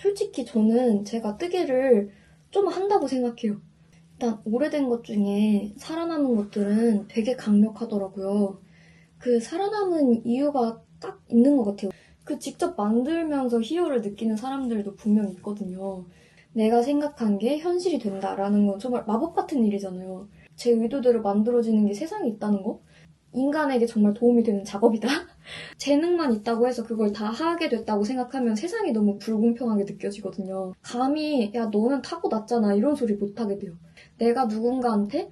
솔직히 저는 제가 뜨개를 좀 한다고 생각해요. 일단 오래된 것 중에 살아남은 것들은 되게 강력하더라고요. 그 살아남은 이유가 딱 있는 것 같아요. 그 직접 만들면서 희열을 느끼는 사람들도 분명 있거든요. 내가 생각한 게 현실이 된다라는 건 정말 마법 같은 일이잖아요. 제 의도대로 만들어지는 게 세상에 있다는 거? 인간에게 정말 도움이 되는 작업이다? 재능만 있다고 해서 그걸 다 하게 됐다고 생각하면 세상이 너무 불공평하게 느껴지거든요. 감히 야 너는 타고났잖아 이런 소리 못하게 돼요. 내가 누군가한테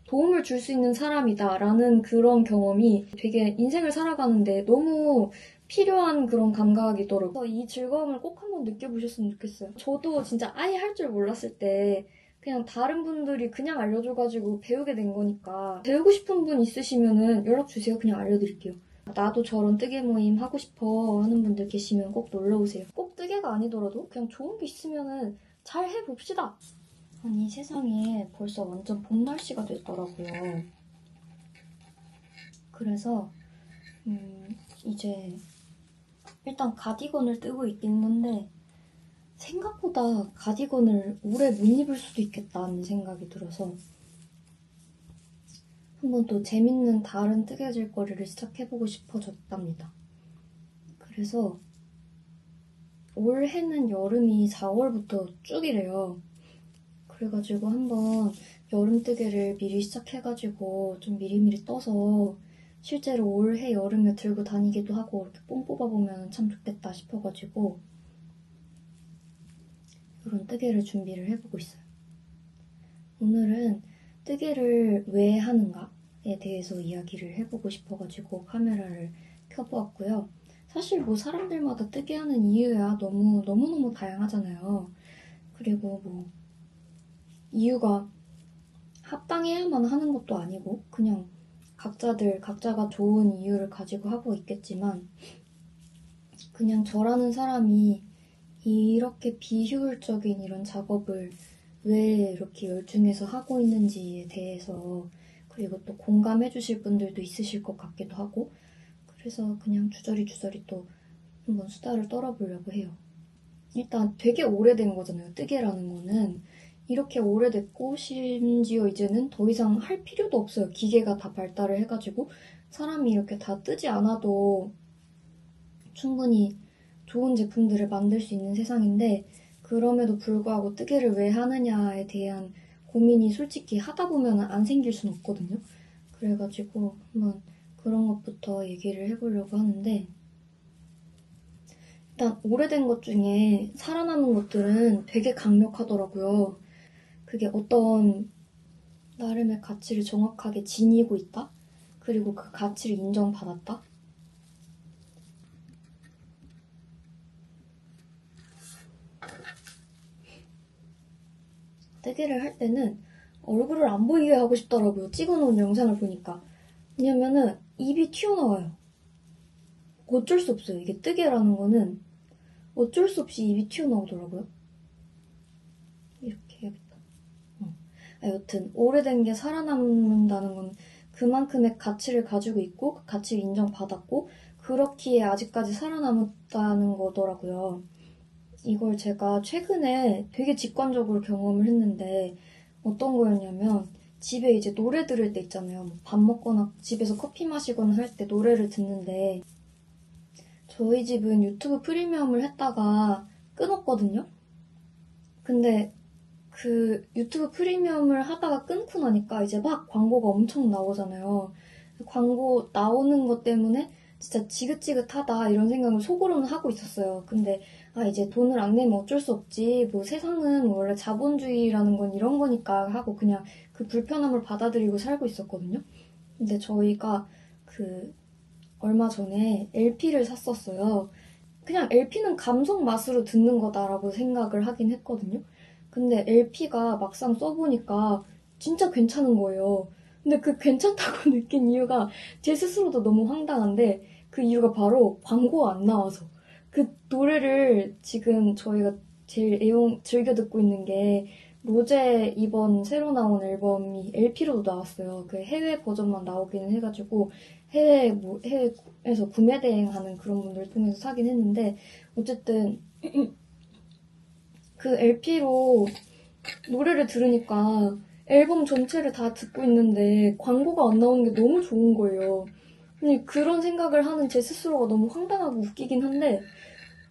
도움을 줄 수 있는 사람이다라는 그런 경험이 되게 인생을 살아가는데 너무 필요한 그런 감각이더라고요. 이 즐거움을 꼭 한번 느껴보셨으면 좋겠어요. 저도 진짜 아예 할 줄 몰랐을 때 그냥 다른 분들이 그냥 알려줘가지고 배우게 된 거니까 배우고 싶은 분 있으시면은 연락 주세요. 그냥 알려드릴게요. 나도 저런 뜨개 모임 하고 싶어 하는 분들 계시면 꼭 놀러오세요. 꼭 뜨개가 아니더라도 그냥 좋은 게 있으면은 잘 해봅시다. 아니 세상에 벌써 완전 봄 날씨가 됐더라고요. 그래서 이제 일단 가디건을 뜨고 있긴 한데 생각보다 가디건을 오래 못 입을 수도 있겠다는 생각이 들어서 한번 또 재밌는 다른 뜨개질거리를 시작해보고 싶어졌답니다. 그래서 올해는 여름이 4월부터 쭉이래요. 그래가지고 한번 여름 뜨개를 미리 시작해가지고 좀 미리미리 떠서 실제로 올해 여름에 들고 다니기도 하고 이렇게 뽕 뽑아보면 참 좋겠다 싶어가지고 이런 뜨개를 준비를 해보고 있어요. 오늘은 뜨개를 왜 하는가에 대해서 이야기를 해보고 싶어가지고 카메라를 켜보았고요. 사실 뭐 사람들마다 뜨개 하는 이유야 너무너무 다양하잖아요. 그리고 뭐 이유가 합당해야만 하는 것도 아니고 그냥 각자가 좋은 이유를 가지고 하고 있겠지만 그냥 저라는 사람이 이렇게 비효율적인 이런 작업을 왜 이렇게 열중해서 하고 있는지에 대해서 그리고 또 공감해 주실 분들도 있으실 것 같기도 하고 그래서 그냥 주저리 또 한번 수다를 떨어보려고 해요. 일단 되게 오래된 거잖아요. 뜨개라는 거는. 이렇게 오래됐고 심지어 이제는 더 이상 할 필요도 없어요. 기계가 다 발달을 해가지고 사람이 이렇게 다 뜨지 않아도 충분히 좋은 제품들을 만들 수 있는 세상인데 그럼에도 불구하고 뜨개를 왜 하느냐에 대한 고민이 솔직히 하다 보면 안 생길 순 없거든요. 그래가지고 한번 그런 것부터 얘기를 해보려고 하는데 일단 오래된 것 중에 살아남은 것들은 되게 강력하더라고요. 그게 어떤 나름의 가치를 정확하게 지니고 있다? 그리고 그 가치를 인정받았다? 뜨개를 할 때는 얼굴을 안 보이게 하고 싶더라고요. 찍어놓은 영상을 보니까. 왜냐면은 입이 튀어나와요. 어쩔 수 없어요. 이게 뜨개라는 거는 어쩔 수 없이 입이 튀어나오더라고요. 이렇게 해야겠다. 여튼 오래된 게 살아남는다는 건 그만큼의 가치를 가지고 있고 그 가치를 인정받았고 그렇기에 아직까지 살아남았다는 거더라고요. 이걸 제가 최근에 되게 직관적으로 경험을 했는데 어떤 거였냐면 집에 이제 노래 들을 때 있잖아요. 밥 먹거나 집에서 커피 마시거나 할 때 노래를 듣는데 저희 집은 유튜브 프리미엄을 했다가 끊었거든요. 근데 그 유튜브 프리미엄을 하다가 끊고 나니까 이제 막 광고가 엄청 나오잖아요. 광고 나오는 것 때문에 진짜 지긋지긋하다 이런 생각을 속으로는 하고 있었어요. 근데 이제 돈을 안 내면 어쩔 수 없지. 뭐 세상은 원래 자본주의라는 건 이런 거니까 하고 그냥 그 불편함을 받아들이고 살고 있었거든요. 근데 저희가 그 얼마 전에 LP를 샀었어요. 그냥 LP는 감성 맛으로 듣는 거다라고 생각을 하긴 했거든요. 근데 LP가 막상 써보니까 진짜 괜찮은 거예요. 근데 그 괜찮다고 느낀 이유가 제 스스로도 너무 황당한데 그 이유가 바로 광고 안 나와서. 그 노래를 지금 저희가 제일 즐겨 듣고 있는 게 로제 이번 새로 나온 앨범이 LP로도 나왔어요. 그 해외 버전만 나오기는 해가지고 해외에서 구매 대행하는 그런 분들 통해서 사긴 했는데 어쨌든 그 LP로 노래를 들으니까 앨범 전체를 다 듣고 있는데 광고가 안 나오는 게 너무 좋은 거예요. 아니, 그런 생각을 하는 제 스스로가 너무 황당하고 웃기긴 한데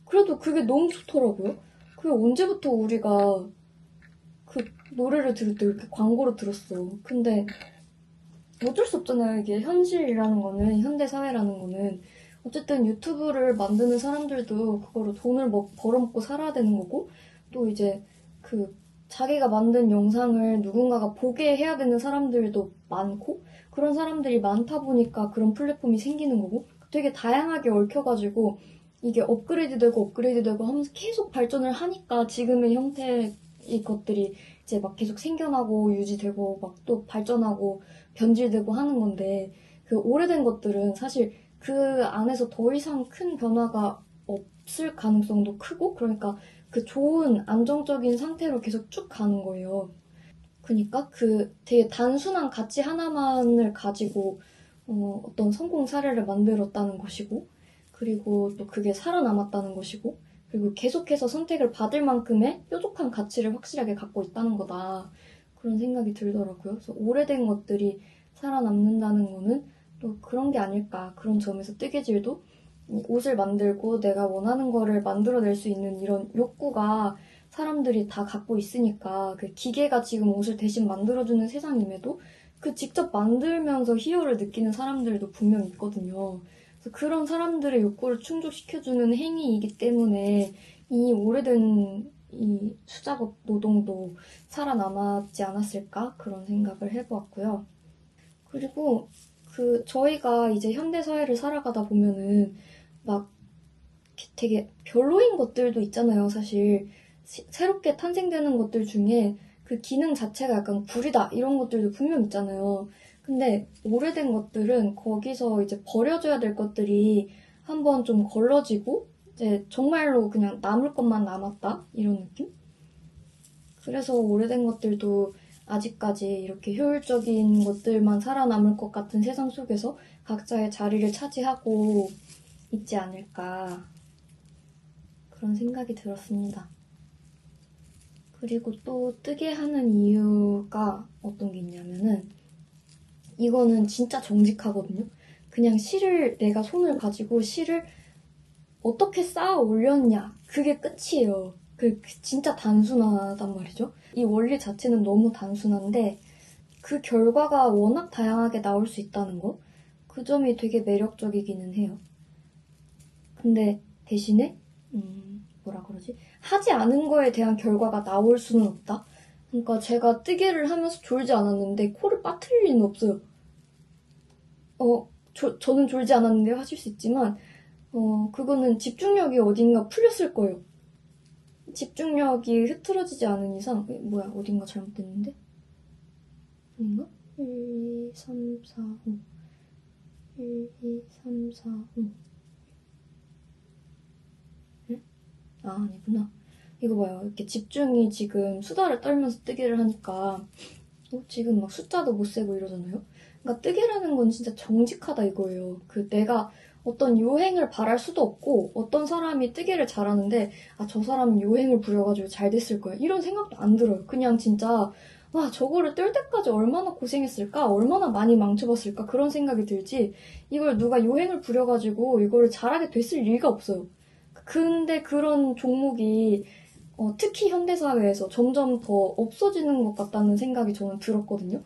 그래도 그게 너무 좋더라고요. 그게 언제부터 우리가 그 노래를 들을 때 이렇게 광고를 들었어. 근데 어쩔 수 없잖아요. 이게 현실이라는 거는, 현대사회라는 거는. 어쨌든 유튜브를 만드는 사람들도 그거로 돈을 벌어먹고 살아야 되는 거고, 또 이제 그 자기가 만든 영상을 누군가가 보게 해야 되는 사람들도 많고, 그런 사람들이 많다 보니까 그런 플랫폼이 생기는 거고, 되게 다양하게 얽혀가지고, 이게 업그레이드 되고 하면서 계속 발전을 하니까 지금의 형태의 것들이 이제 막 계속 생겨나고 유지되고 막 또 발전하고 변질되고 하는 건데 그 오래된 것들은 사실 그 안에서 더 이상 큰 변화가 없을 가능성도 크고 그러니까 그 좋은 안정적인 상태로 계속 쭉 가는 거예요. 그러니까 그 되게 단순한 가치 하나만을 가지고 어떤 성공 사례를 만들었다는 것이고 그리고 또 그게 살아남았다는 것이고 그리고 계속해서 선택을 받을 만큼의 뾰족한 가치를 확실하게 갖고 있다는 거다. 그런 생각이 들더라고요. 그래서 오래된 것들이 살아남는다는 거는 또 그런 게 아닐까. 그런 점에서 뜨개질도 옷을 만들고 내가 원하는 거를 만들어낼 수 있는 이런 욕구가 사람들이 다 갖고 있으니까 그 기계가 지금 옷을 대신 만들어주는 세상임에도 그 직접 만들면서 희열을 느끼는 사람들도 분명 있거든요. 그래서 그런 사람들의 욕구를 충족시켜주는 행위이기 때문에 이 오래된 이 수작업 노동도 살아남았지 않았을까 그런 생각을 해보았고요. 그리고 그 저희가 이제 현대 사회를 살아가다 보면은 막 되게 별로인 것들도 있잖아요. 사실 새롭게 탄생되는 것들 중에 그 기능 자체가 약간 구리다 이런 것들도 분명 있잖아요. 근데 오래된 것들은 거기서 이제 버려져야 될 것들이 한번 좀 걸러지고 이제 정말로 그냥 남을 것만 남았다 이런 느낌? 그래서 오래된 것들도 아직까지 이렇게 효율적인 것들만 살아남을 것 같은 세상 속에서 각자의 자리를 차지하고 있지 않을까 그런 생각이 들었습니다. 그리고 또 뜨게 하는 이유가 어떤 게 있냐면은 이거는 진짜 정직하거든요. 그냥 실을 내가 손을 가지고 실을 어떻게 쌓아 올렸냐 그게 끝이에요. 그 진짜 단순하단 말이죠. 이 원리 자체는 너무 단순한데 그 결과가 워낙 다양하게 나올 수 있다는 거 그 점이 되게 매력적이기는 해요. 근데 대신에 뭐라 그러지? 하지 않은 거에 대한 결과가 나올 수는 없다? 그러니까 제가 뜨개를 하면서 졸지 않았는데 코를 빠트릴 리는 없어요. 저는 졸지 않았는데 하실 수 있지만 그거는 집중력이 어딘가 풀렸을 거예요. 집중력이 흐트러지지 않은 이상 뭐야 어딘가 잘못됐는데? 아닌가? 1, 2, 3, 4, 5 1, 2, 3, 4, 5 응? 아 아니구나. 이거 봐요. 이렇게 집중이 지금 수다를 떨면서 뜨개를 하니까 지금 막 숫자도 못 세고 이러잖아요. 그러니까 뜨개라는 건 진짜 정직하다 이거예요. 그 내가 어떤 요행을 바랄 수도 없고 어떤 사람이 뜨개를 잘하는데 저 사람이 요행을 부려가지고 잘 됐을 거야. 이런 생각도 안 들어요. 그냥 진짜 와 저거를 뜰 때까지 얼마나 고생했을까? 얼마나 많이 망쳐봤을까? 그런 생각이 들지 이걸 누가 요행을 부려가지고 이거를 잘하게 됐을 리가 없어요. 근데 그런 종목이 특히 현대사회에서 점점 더 없어지는 것 같다는 생각이 저는 들었거든요.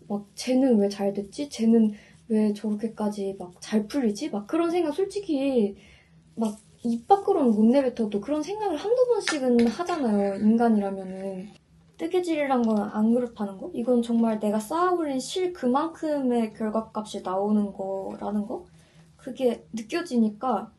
막 쟤는 왜 잘 됐지? 쟤는 왜 저렇게까지 막 잘 풀리지? 막 그런 생각 솔직히 막 입 밖으로는 못 내뱉어도 그런 생각을 한두 번씩은 하잖아요. 인간이라면은. 뜨개질이란 건 안 그렇다는 거? 이건 정말 내가 쌓아올린 실 그만큼의 결과값이 나오는 거라는 거? 그게 느껴지니까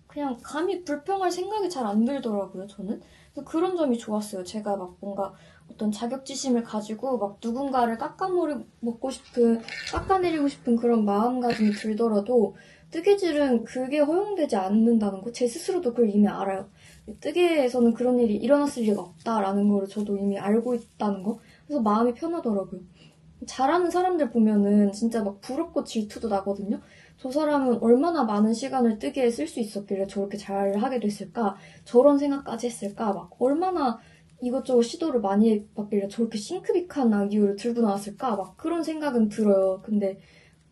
그냥 감히 불평할 생각이 잘 안 들더라고요, 저는. 그래서 그런 점이 좋았어요. 제가 막 뭔가 어떤 자격지심을 가지고 막 누군가를 깎아내리고 싶은 그런 마음가짐이 들더라도 뜨개질은 그게 허용되지 않는다는 거. 제 스스로도 그걸 이미 알아요. 뜨개에서는 그런 일이 일어났을 리가 없다라는 거를 저도 이미 알고 있다는 거. 그래서 마음이 편하더라고요. 잘하는 사람들 보면은 진짜 막 부럽고 질투도 나거든요. 저 사람은 얼마나 많은 시간을 뜨개에 쓸 수 있었길래 저렇게 잘 하게 됐을까? 저런 생각까지 했을까? 막 얼마나 이것저것 시도를 많이 해봤길래 저렇게 싱크빅한 아이디어를 들고 나왔을까? 막 그런 생각은 들어요. 근데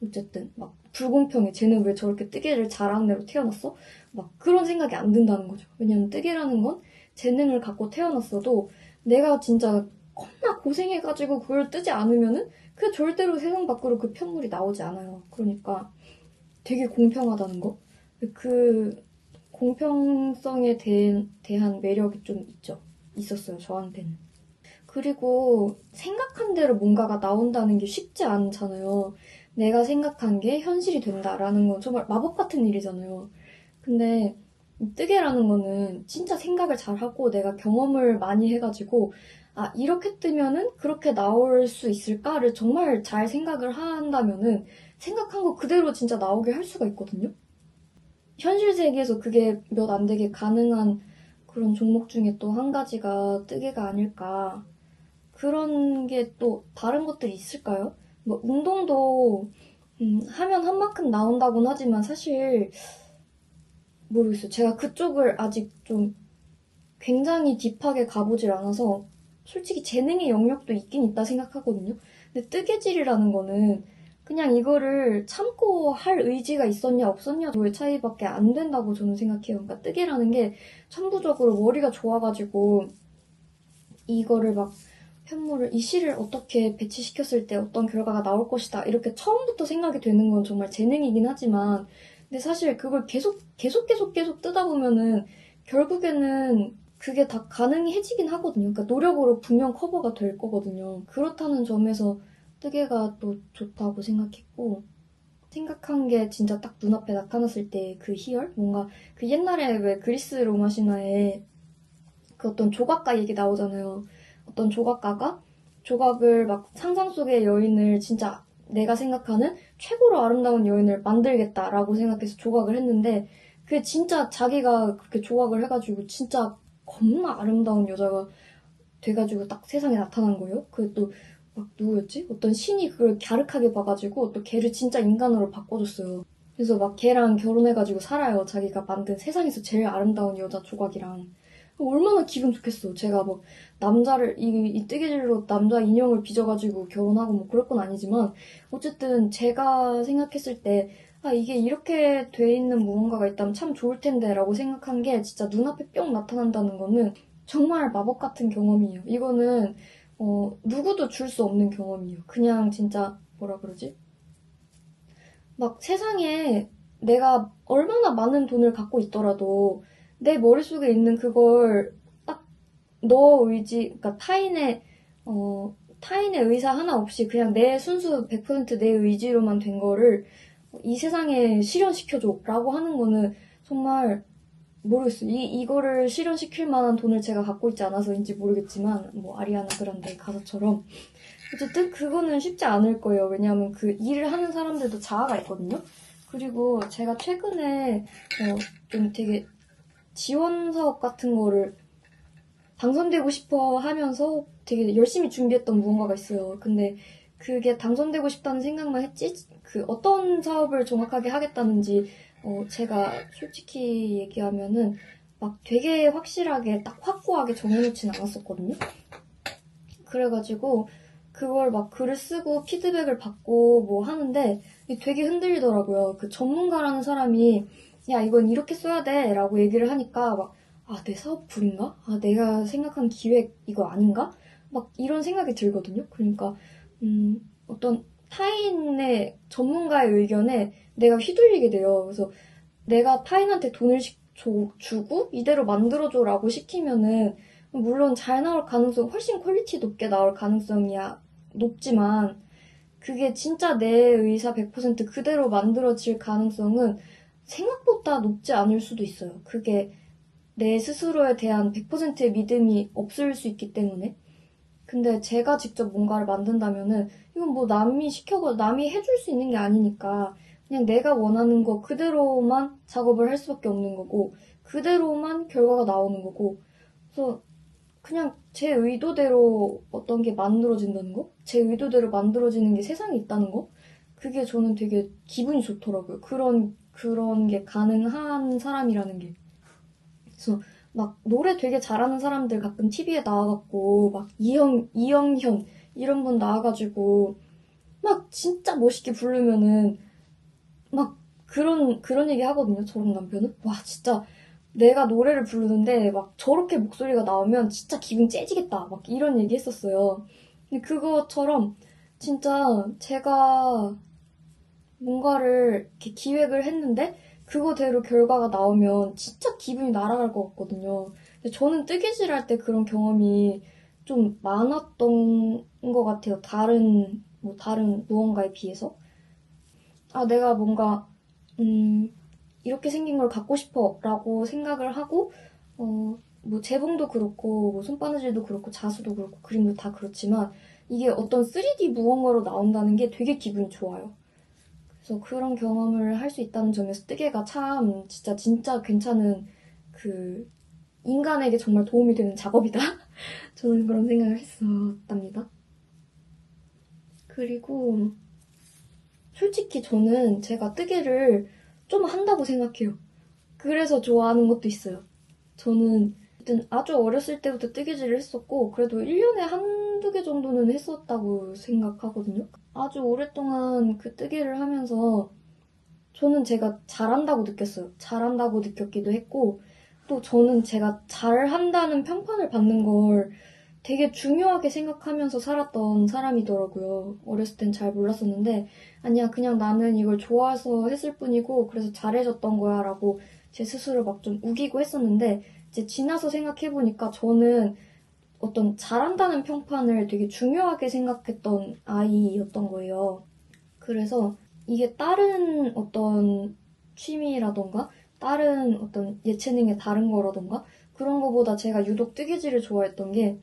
어쨌든 막 불공평해. 쟤는 왜 저렇게 뜨개를 잘하는 애로 태어났어? 막 그런 생각이 안 든다는 거죠. 왜냐면 뜨개라는 건 재능을 갖고 태어났어도 내가 진짜 겁나 고생해가지고 그걸 뜨지 않으면은 그 절대로 세상 밖으로 그 편물이 나오지 않아요. 그러니까 되게 공평하다는 거. 그 공평성에 대한 매력이 좀 있었어요, 저한테는. 그리고 생각한 대로 뭔가가 나온다는 게 쉽지 않잖아요. 내가 생각한 게 현실이 된다라는 건 정말 마법 같은 일이잖아요. 근데 뜨개라는 거는 진짜 생각을 잘 하고 내가 경험을 많이 해가지고 아, 이렇게 뜨면은 그렇게 나올 수 있을까를 정말 잘 생각을 한다면은 생각한 거 그대로 진짜 나오게 할 수가 있거든요. 현실 세계에서 그게 몇 안 되게 가능한 그런 종목 중에 또 한 가지가 뜨개가 아닐까. 그런 게 또 다른 것들이 있을까요? 뭐 운동도 하면 한 만큼 나온다곤 하지만 사실 모르겠어요. 제가 그쪽을 아직 좀 굉장히 딥하게 가보질 않아서 솔직히 재능의 영역도 있긴 있다 생각하거든요. 근데 뜨개질이라는 거는 그냥 이거를 참고 할 의지가 있었냐 없었냐의 차이밖에 안 된다고 저는 생각해요. 그러니까 뜨개라는 게 천부적으로 머리가 좋아가지고 이거를 막 편물을 이 실을 어떻게 배치시켰을 때 어떤 결과가 나올 것이다 이렇게 처음부터 생각이 되는 건 정말 재능이긴 하지만 근데 사실 그걸 계속 뜨다 보면은 결국에는 그게 다 가능해지긴 하거든요. 그러니까 노력으로 분명 커버가 될 거거든요. 그렇다는 점에서 뜨개가 또 좋다고 생각했고 생각한 게 진짜 딱 눈앞에 나타났을 때 그 희열? 뭔가 그 옛날에 왜 그리스 로마 신화에 그 어떤 조각가 얘기 나오잖아요. 어떤 조각가가 조각을 막 상상 속의 여인을 진짜 내가 생각하는 최고로 아름다운 여인을 만들겠다라고 생각해서 조각을 했는데 그게 진짜 자기가 그렇게 조각을 해가지고 진짜 겁나 아름다운 여자가 돼가지고 딱 세상에 나타난 거예요. 그게 또 막 누구였지? 어떤 신이 그걸 갸륵하게 봐가지고 또 걔를 진짜 인간으로 바꿔줬어요. 그래서 막 걔랑 결혼해가지고 살아요. 자기가 만든 세상에서 제일 아름다운 여자 조각이랑. 얼마나 기분 좋겠어. 제가 뭐 남자를 이 뜨개질로 남자 인형을 빚어가지고 결혼하고 뭐 그럴 건 아니지만 어쨌든 제가 생각했을 때 아 이게 이렇게 돼 있는 무언가가 있다면 참 좋을 텐데라고 생각한 게 진짜 눈앞에 뿅 나타난다는 거는 정말 마법 같은 경험이에요. 이거는 누구도 줄 수 없는 경험이에요. 그냥 진짜 뭐라 그러지? 막 세상에 내가 얼마나 많은 돈을 갖고 있더라도 내 머릿속에 있는 그걸 딱 너 의지, 그러니까 타인의 의사 하나 없이 그냥 내 순수 100%내 의지로만 된 거를 이 세상에 실현시켜줘 라고 하는 거는 정말 모르겠어요. 이거를 실현시킬 만한 돈을 제가 갖고 있지 않아서인지 모르겠지만 뭐 아리아나 그란데 가사처럼 어쨌든 그거는 쉽지 않을 거예요. 왜냐하면 그 일을 하는 사람들도 자아가 있거든요. 그리고 제가 최근에 좀 되게 지원 사업 같은 거를 당선되고 싶어 하면서 되게 열심히 준비했던 무언가가 있어요. 근데 그게 당선되고 싶다는 생각만 했지 그 어떤 사업을 정확하게 하겠다는지 제가 솔직히 얘기하면은 막 되게 확실하게 딱 확고하게 정해놓진 않았었거든요. 그래가지고 그걸 막 글을 쓰고 피드백을 받고 뭐 하는데 되게 흔들리더라고요. 그 전문가라는 사람이 야 이건 이렇게 써야 돼 라고 얘기를 하니까 막 아 내 사업 불인가? 아 내가 생각한 기획 이거 아닌가? 막 이런 생각이 들거든요. 그러니까 어떤 타인의 전문가의 의견에 내가 휘둘리게 돼요. 그래서 내가 타인한테 돈을 주고 이대로 만들어줘라고 시키면은 물론 잘 나올 가능성 훨씬 퀄리티 높게 나올 가능성이야 높지만 그게 진짜 내 의사 100% 그대로 만들어질 가능성은 생각보다 높지 않을 수도 있어요. 그게 내 스스로에 대한 100%의 믿음이 없을 수 있기 때문에. 근데 제가 직접 뭔가를 만든다면은 이건 뭐 남이 시켜고 남이 해줄 수 있는 게 아니니까 그냥 내가 원하는 거 그대로만 작업을 할 수밖에 없는 거고 그대로만 결과가 나오는 거고 그래서 그냥 제 의도대로 어떤 게 만들어진다는 거? 제 의도대로 만들어지는 게 세상에 있다는 거? 그게 저는 되게 기분이 좋더라고요. 그런 게 가능한 사람이라는 게. 그래서 막 노래 되게 잘하는 사람들 가끔 TV에 나와갖고 막 이영현 이런 분 나와가지고 막 진짜 멋있게 부르면은 막 그런 얘기 하거든요. 저랑 남편은. 와, 진짜 내가 노래를 부르는데 막 저렇게 목소리가 나오면 진짜 기분 째지겠다. 막 이런 얘기 했었어요. 근데 그것처럼 진짜 제가 뭔가를 이렇게 기획을 했는데 그거대로 결과가 나오면 진짜 기분이 날아갈 것 같거든요. 근데 저는 뜨개질 할 때 그런 경험이 좀 많았던 것 같아요. 다른 무언가에 비해서. 아, 내가 뭔가, 음, 이렇게 생긴 걸 갖고 싶어 라고 생각을 하고, 뭐 재봉도 그렇고, 뭐 손바느질도 그렇고, 자수도 그렇고, 그림도 다 그렇지만, 이게 어떤 3D 무언가로 나온다는 게 되게 기분이 좋아요. 그래서 그런 경험을 할 수 있다는 점에서 뜨개가 참 진짜 괜찮은 그 인간에게 정말 도움이 되는 작업이다. 저는 그런 생각을 했었답니다. 그리고 솔직히 저는 제가 뜨개를 좀 한다고 생각해요. 그래서 좋아하는 것도 있어요. 저는 일단 아주 어렸을 때부터 뜨개질을 했었고 그래도 1년에 한두 개 정도는 했었다고 생각하거든요. 아주 오랫동안 그 뜨개를 하면서 저는 제가 잘한다고 느꼈어요. 잘한다고 느꼈기도 했고, 또 저는 제가 잘한다는 평판을 받는 걸 되게 중요하게 생각하면서 살았던 사람이더라고요. 어렸을 땐 잘 몰랐었는데, 아니야, 그냥 나는 이걸 좋아해서 했을 뿐이고, 그래서 잘해줬던 거야, 라고 제 스스로 막 좀 우기고 했었는데, 이제 지나서 생각해보니까 저는 어떤 잘한다는 평판을 되게 중요하게 생각했던 아이였던 거예요. 그래서 이게 다른 어떤 취미라던가 다른 어떤 예체능의 다른 거라던가 그런 거보다 제가 유독 뜨개질을 좋아했던 게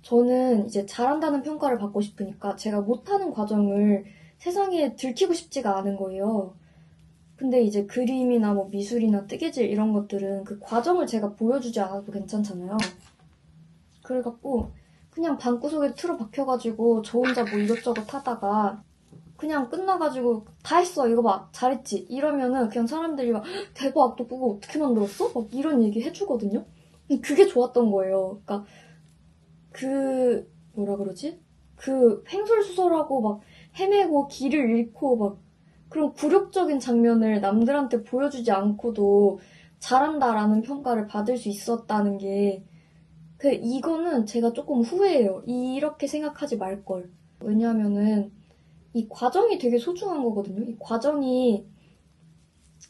저는 이제 잘한다는 평가를 받고 싶으니까 제가 못하는 과정을 세상에 들키고 싶지가 않은 거예요. 근데 이제 그림이나 뭐 미술이나 뜨개질 이런 것들은 그 과정을 제가 보여주지 않아도 괜찮잖아요. 그래갖고 그냥 방구석에 틀어박혀가지고 저 혼자 뭐 이것저것 하다가 그냥 끝나가지고 다 했어 이거 봐 잘했지 이러면은 그냥 사람들이 막 대박 너 그거 어떻게 만들었어? 막 이런 얘기 해주거든요. 그게 좋았던 거예요. 그러니까 그 뭐라 그러지? 그 횡설수설하고 막 헤매고 길을 잃고 막 그런 굴욕적인 장면을 남들한테 보여주지 않고도 잘한다라는 평가를 받을 수 있었다는 게 이거는 제가 조금 후회해요. 이렇게 생각하지 말걸. 왜냐하면은 이 과정이 되게 소중한 거거든요. 이 과정이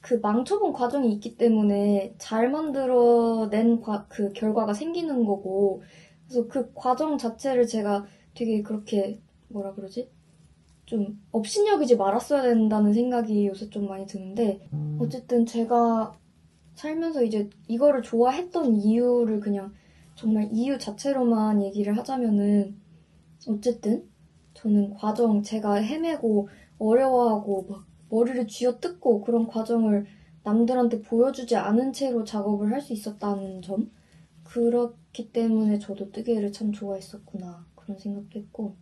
그 망쳐본 과정이 있기 때문에 잘 만들어낸 그 결과가 생기는 거고 그래서 그 과정 자체를 제가 되게 그렇게 뭐라 그러지? 좀 업신여기지 말았어야 된다는 생각이 요새 좀 많이 드는데 어쨌든 제가 살면서 이제 이거를 좋아했던 이유를 그냥 정말 이유 자체로만 얘기를 하자면은 어쨌든 저는 제가 헤매고 어려워하고 막 머리를 쥐어뜯고 그런 과정을 남들한테 보여주지 않은 채로 작업을 할 수 있었다는 점. 그렇기 때문에 저도 뜨개를 참 좋아했었구나. 그런 생각도 했고.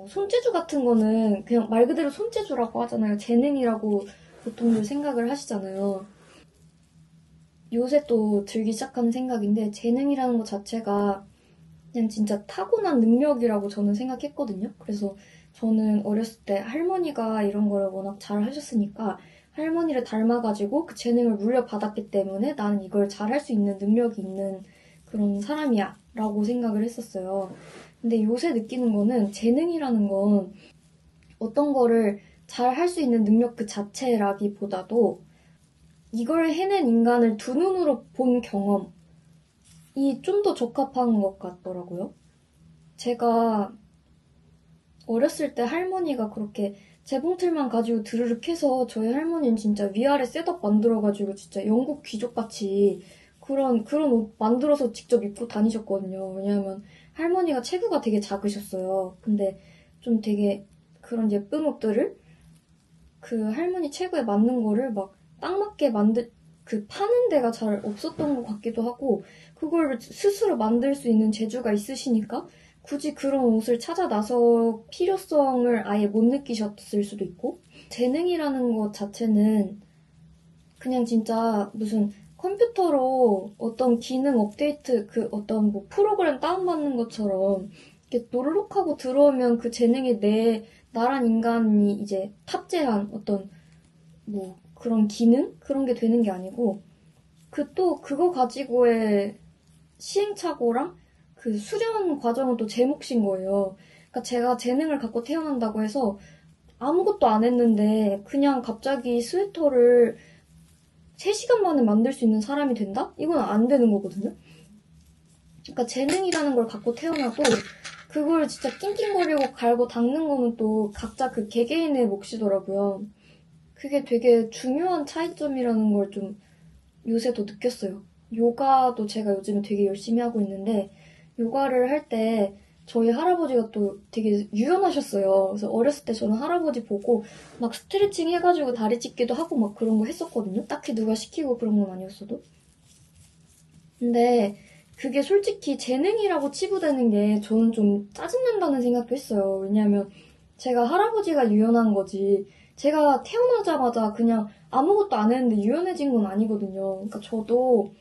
손재주 같은 거는 그냥 말 그대로 손재주라고 하잖아요. 재능이라고 보통들 생각을 하시잖아요. 요새 또 들기 시작하는 생각인데 재능이라는 것 자체가 그냥 진짜 타고난 능력이라고 저는 생각했거든요. 그래서 저는 어렸을 때 할머니가 이런 거를 워낙 잘 하셨으니까 할머니를 닮아가지고 그 재능을 물려받았기 때문에 나는 이걸 잘 할 수 있는 능력이 있는 그런 사람이야 라고 생각을 했었어요. 근데 요새 느끼는 거는 재능이라는 건 어떤 거를 잘 할 수 있는 능력 그 자체라기보다도 이걸 해낸 인간을 두 눈으로 본 경험이 좀 더 적합한 것 같더라고요. 제가 어렸을 때 할머니가 그렇게 재봉틀만 가지고 드르륵 해서 저희 할머니는 진짜 위아래 셋업 만들어가지고 진짜 영국 귀족같이 그런 옷 만들어서 직접 입고 다니셨거든요. 왜냐하면 할머니가 체구가 되게 작으셨어요. 근데 좀 되게 그런 예쁜 옷들을 그 할머니 체구에 맞는 거를 막 딱 맞게 파는 데가 잘 없었던 것 같기도 하고, 그걸 스스로 만들 수 있는 재주가 있으시니까 굳이 그런 옷을 찾아 나설 필요성을 아예 못 느끼셨을 수도 있고, 재능이라는 것 자체는 그냥 진짜 무슨 컴퓨터로 어떤 기능 업데이트, 그 어떤 뭐 프로그램 다운받는 것처럼 이렇게 노력하고 들어오면 그 재능에 나란 인간이 이제 탑재한 어떤 뭐 그런 기능? 그런 게 되는 게 아니고, 그거 가지고의 시행착오랑 그 수련 과정은 또 제 몫인 거예요. 그러니까 제가 재능을 갖고 태어난다고 해서 아무것도 안 했는데 그냥 갑자기 스웨터를 3시간 만에 만들 수 있는 사람이 된다? 이건 안 되는 거거든요. 그러니까 재능이라는 걸 갖고 태어나도 그걸 진짜 낑낑거리고 갈고 닦는 거는 또 각자 그 개개인의 몫이더라고요. 그게 되게 중요한 차이점이라는 걸 좀 요새 더 느꼈어요. 요가도 제가 요즘에 되게 열심히 하고 있는데, 요가를 할 때 저희 할아버지가 또 되게 유연하셨어요. 그래서 어렸을 때 저는 할아버지 보고 막 스트레칭 해가지고 다리 찢기도 하고 막 그런 거 했었거든요. 딱히 누가 시키고 그런 건 아니었어도. 근데 그게 솔직히 재능이라고 치부되는 게 저는 좀 짜증난다는 생각도 했어요. 왜냐하면 제가 할아버지가 유연한 거지, 제가 태어나자마자 그냥 아무것도 안 했는데 유연해진 건 아니거든요. 그러니까 저도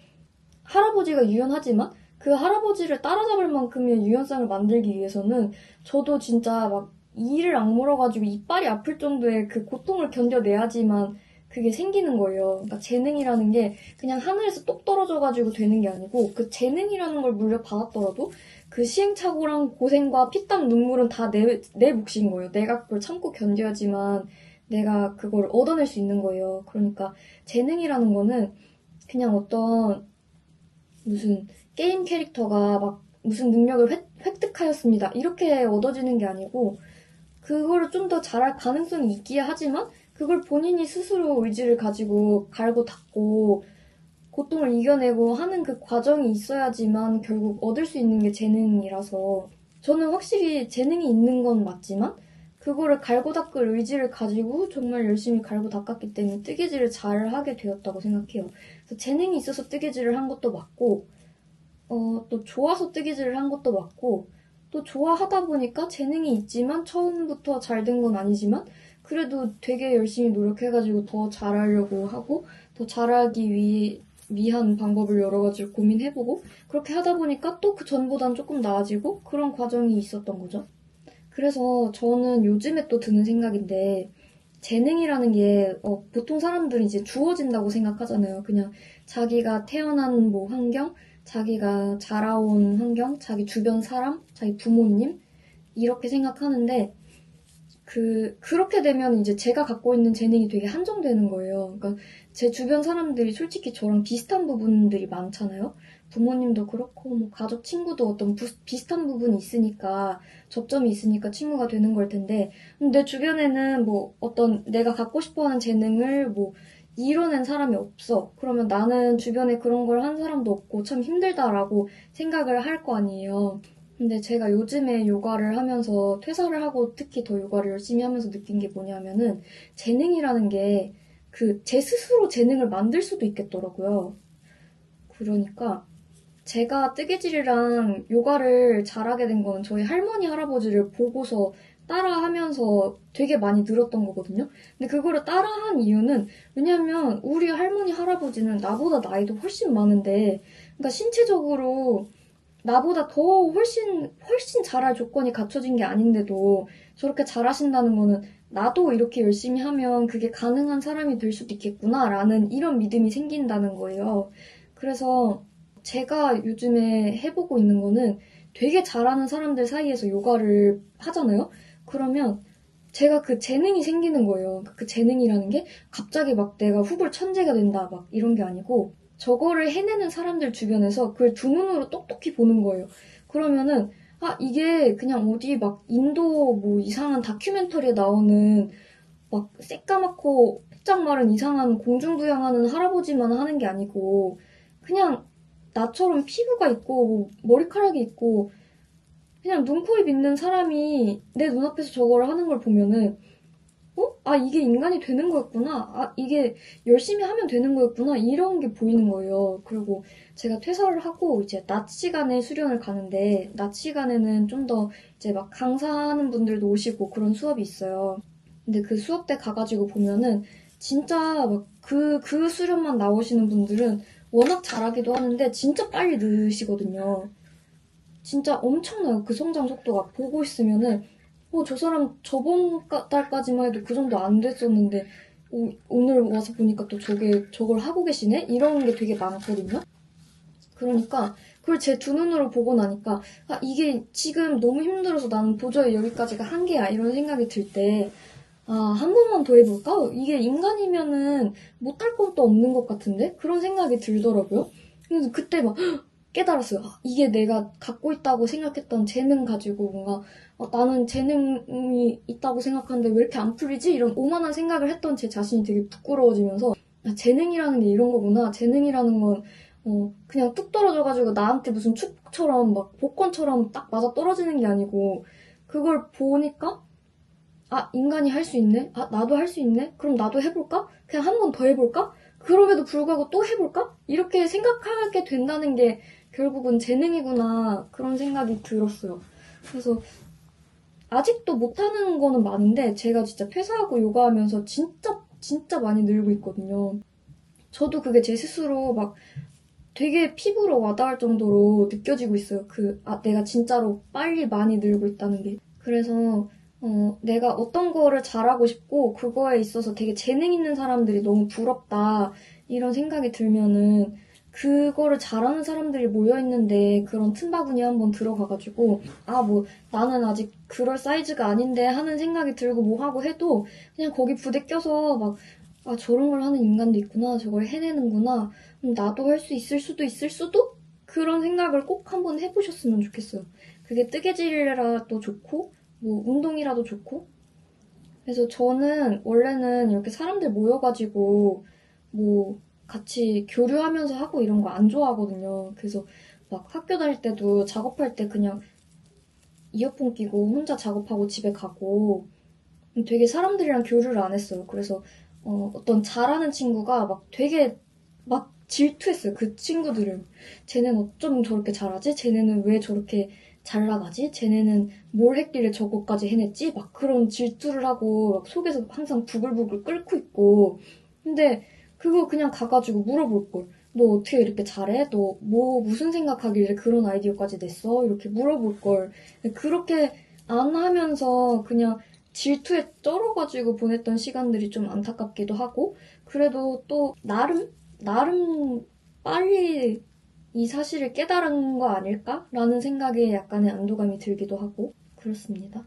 할아버지가 유연하지만 그 할아버지를 따라잡을 만큼의 유연성을 만들기 위해서는 저도 진짜 막 이를 악물어가지고 이빨이 아플 정도의 그 고통을 견뎌내야지만 그게 생기는 거예요. 그러니까 재능이라는 게 그냥 하늘에서 똑 떨어져가지고 되는 게 아니고, 그 재능이라는 걸 물려받았더라도 그 시행착오랑 고생과 피땀 눈물은 다 내 몫인 거예요. 내가 그걸 참고 견뎌야지만 내가 그걸 얻어낼 수 있는 거예요. 그러니까 재능이라는 거는 그냥 어떤 무슨 게임 캐릭터가 막 무슨 능력을 획득하였습니다, 이렇게 얻어지는 게 아니고, 그거를 좀 더 잘할 가능성이 있기야 하지만 그걸 본인이 스스로 의지를 가지고 갈고 닦고 고통을 이겨내고 하는 그 과정이 있어야지만 결국 얻을 수 있는 게 재능이라서, 저는 확실히 재능이 있는 건 맞지만 그거를 갈고 닦을 의지를 가지고 정말 열심히 갈고 닦았기 때문에 뜨개질을 잘 하게 되었다고 생각해요. 그래서 재능이 있어서 뜨개질을 한 것도 맞고, 또 좋아서 뜨개질을 한 것도 맞고, 또 좋아하다 보니까 재능이 있지만 처음부터 잘 된 건 아니지만 그래도 되게 열심히 노력해가지고 더 잘하려고 하고 더 잘하기 위한 방법을 여러 가지를 고민해보고 그렇게 하다 보니까 또 그 전보단 조금 나아지고 그런 과정이 있었던 거죠. 그래서 저는 요즘에 또 드는 생각인데, 재능이라는 게 보통 사람들이 이제 주어진다고 생각하잖아요. 그냥 자기가 태어난 뭐 환경, 자기가 자라온 환경, 자기 주변 사람, 자기 부모님, 이렇게 생각하는데, 그렇게 되면 이제 제가 갖고 있는 재능이 되게 한정되는 거예요. 그러니까 제 주변 사람들이 솔직히 저랑 비슷한 부분들이 많잖아요. 부모님도 그렇고, 뭐 가족, 친구도 어떤 비슷한 부분이 있으니까, 접점이 있으니까 친구가 되는 걸 텐데, 내 주변에는 뭐 어떤 내가 갖고 싶어 하는 재능을 뭐 이뤄낸 사람이 없어. 그러면 나는 주변에 그런 걸 한 사람도 없고 참 힘들다라고 생각을 할 거 아니에요. 근데 제가 요즘에 요가를 하면서 퇴사를 하고 특히 더 요가를 열심히 하면서 느낀 게 뭐냐면은, 재능이라는 게 제 스스로 재능을 만들 수도 있겠더라고요. 그러니까 제가 뜨개질이랑 요가를 잘하게 된 거는 저희 할머니, 할아버지를 보고서 따라하면서 되게 많이 늘었던 거거든요. 근데 그거를 따라한 이유는, 왜냐면 우리 할머니, 할아버지는 나보다 나이도 훨씬 많은데, 그러니까 신체적으로 나보다 더 훨씬 잘할 조건이 갖춰진 게 아닌데도 저렇게 잘하신다는 거는 나도 이렇게 열심히 하면 그게 가능한 사람이 될 수도 있겠구나라는 이런 믿음이 생긴다는 거예요. 그래서 제가 요즘에 해보고 있는 거는, 되게 잘하는 사람들 사이에서 요가를 하잖아요? 그러면 제가 그 재능이 생기는 거예요. 그 재능이라는 게 갑자기 막 내가 후불 천재가 된다 막 이런 게 아니고, 저거를 해내는 사람들 주변에서 그걸 두 눈으로 똑똑히 보는 거예요. 그러면은, 아, 이게 그냥 어디 막 인도 뭐 이상한 다큐멘터리에 나오는 막 새까맣고 짝 마른 이상한 공중부양하는 할아버지만 하는 게 아니고, 그냥 나처럼 피부가 있고 뭐 머리카락이 있고 그냥 눈, 코, 입 있는 사람이 내 눈앞에서 저걸 하는 걸 보면은 아, 이게 인간이 되는 거였구나. 아, 이게 열심히 하면 되는 거였구나. 이런 게 보이는 거예요. 그리고 제가 퇴사를 하고 이제 낮 시간에 수련을 가는데, 낮 시간에는 좀 더 이제 막 강사하는 분들도 오시고 그런 수업이 있어요. 근데 그 수업 때 가가지고 보면은 진짜 막 그 수련만 나오시는 분들은 워낙 잘하기도 하는데 진짜 빨리 늘으시거든요. 진짜 엄청나요. 그 성장 속도가. 보고 있으면은 저 사람 저번 달까지만 해도 그 정도 안 됐었는데 오늘 와서 보니까 또 저걸 하고 계시네? 이런 게 되게 많거든요. 그러니까 그걸 제 두 눈으로 보고 나니까 아, 이게 지금 너무 힘들어서 나는 도저히 여기까지가 한계야 이런 생각이 들 때 아, 한 번만 더 해볼까? 이게 인간이면은 못할 것도 없는 것 같은데? 그런 생각이 들더라고요. 그래서 그때 막 깨달았어요. 아, 이게 내가 갖고 있다고 생각했던 재능 가지고 뭔가 나는 재능이 있다고 생각하는데 왜 이렇게 안 풀리지? 이런 오만한 생각을 했던 제 자신이 되게 부끄러워지면서 아, 재능이라는 게 이런 거구나. 재능이라는 건 그냥 뚝 떨어져가지고 나한테 무슨 축처럼 막 복권처럼 딱 맞아 떨어지는 게 아니고 그걸 보니까 아, 인간이 할 수 있네? 아, 나도 할 수 있네? 그럼 나도 해볼까? 그냥 한 번 더 해볼까? 그럼에도 불구하고 또 해볼까? 이렇게 생각하게 된다는 게 결국은 재능이구나. 그런 생각이 들었어요. 그래서 아직도 못하는 거는 많은데 제가 진짜 퇴사하고 요가하면서 진짜 많이 늘고 있거든요. 저도 그게 제 스스로 막 되게 피부로 와닿을 정도로 느껴지고 있어요. 내가 진짜로 빨리 많이 늘고 있다는 게. 그래서, 내가 어떤 거를 잘하고 싶고, 그거에 있어서 되게 재능 있는 사람들이 너무 부럽다, 이런 생각이 들면은, 그거를 잘하는 사람들이 모여있는데, 그런 틈바구니 한번 들어가가지고, 아, 뭐, 나는 아직 그럴 사이즈가 아닌데 하는 생각이 들고 뭐 하고 해도, 그냥 거기 부대껴서 막, 아, 저런 걸 하는 인간도 있구나, 저걸 해내는구나, 나도 할 수 있을 수도 있을 수도? 그런 생각을 꼭 한번 해보셨으면 좋겠어요. 그게 뜨개질이라도 좋고, 뭐, 운동이라도 좋고. 그래서 저는 원래는 이렇게 사람들 모여가지고, 뭐, 같이 교류하면서 하고 이런 거 안 좋아하거든요. 그래서 막 학교 다닐 때도 작업할 때 그냥 이어폰 끼고 혼자 작업하고 집에 가고, 되게 사람들이랑 교류를 안 했어요. 그래서 어떤 잘하는 친구가 막 되게 막 질투했어요. 그 친구들을. 쟤는 어쩜 저렇게 잘하지? 쟤네는 왜 저렇게 잘 나가지? 쟤네는 뭘 했길래 저거까지 해냈지? 막 그런 질투를 하고 막 속에서 항상 부글부글 끓고 있고. 근데 그거 그냥 가가지고 물어볼 걸. 너 어떻게 이렇게 잘해? 너 뭐 무슨 생각하길래 그런 아이디어까지 냈어? 이렇게 물어볼 걸. 그렇게 안 하면서 그냥 질투에 쩔어가지고 보냈던 시간들이 좀 안타깝기도 하고, 그래도 또, 나름 빨리 이 사실을 깨달은 거 아닐까라는 생각에 약간의 안도감이 들기도 하고, 그렇습니다.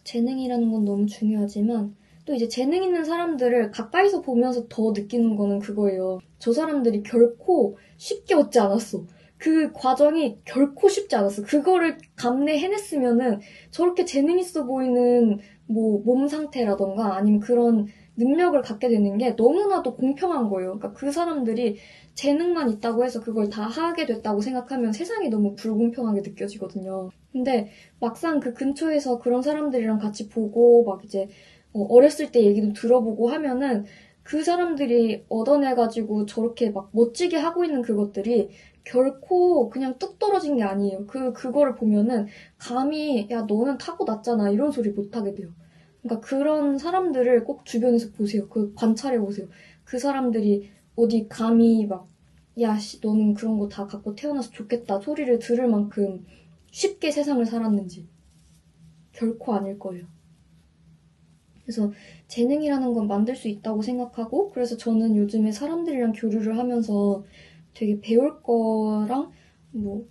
재능이라는 건 너무 중요하지만, 또 이제 재능 있는 사람들을 가까이서 보면서 더 느끼는 거는 그거예요. 저 사람들이 결코 쉽게 얻지 않았어. 그 과정이 결코 쉽지 않았어. 그거를 감내해냈으면은 저렇게 재능 있어 보이는 뭐 몸 상태라던가 아니면 그런 능력을 갖게 되는 게 너무나도 공평한 거예요. 그러니까 그 사람들이 재능만 있다고 해서 그걸 다 하게 됐다고 생각하면 세상이 너무 불공평하게 느껴지거든요. 근데 막상 그 근처에서 그런 사람들이랑 같이 보고 막 이제 어렸을 때 얘기도 들어보고 하면은 그 사람들이 얻어내가지고 저렇게 막 멋지게 하고 있는 그것들이 결코 그냥 뚝 떨어진 게 아니에요. 그거를 보면은 감히, 야, 너는 타고났잖아. 이런 소리 못 하게 돼요. 그러니까 그런 사람들을 꼭 주변에서 보세요. 관찰해 보세요. 그 사람들이 어디 감히 막, 야, 씨, 너는 그런 거 다 갖고 태어나서 좋겠다. 소리를 들을 만큼 쉽게 세상을 살았는지. 결코 아닐 거예요. 그래서 재능이라는 건 만들 수 있다고 생각하고, 그래서 저는 요즘에 사람들이랑 교류를 하면서 되게 배울 거랑, 뭐,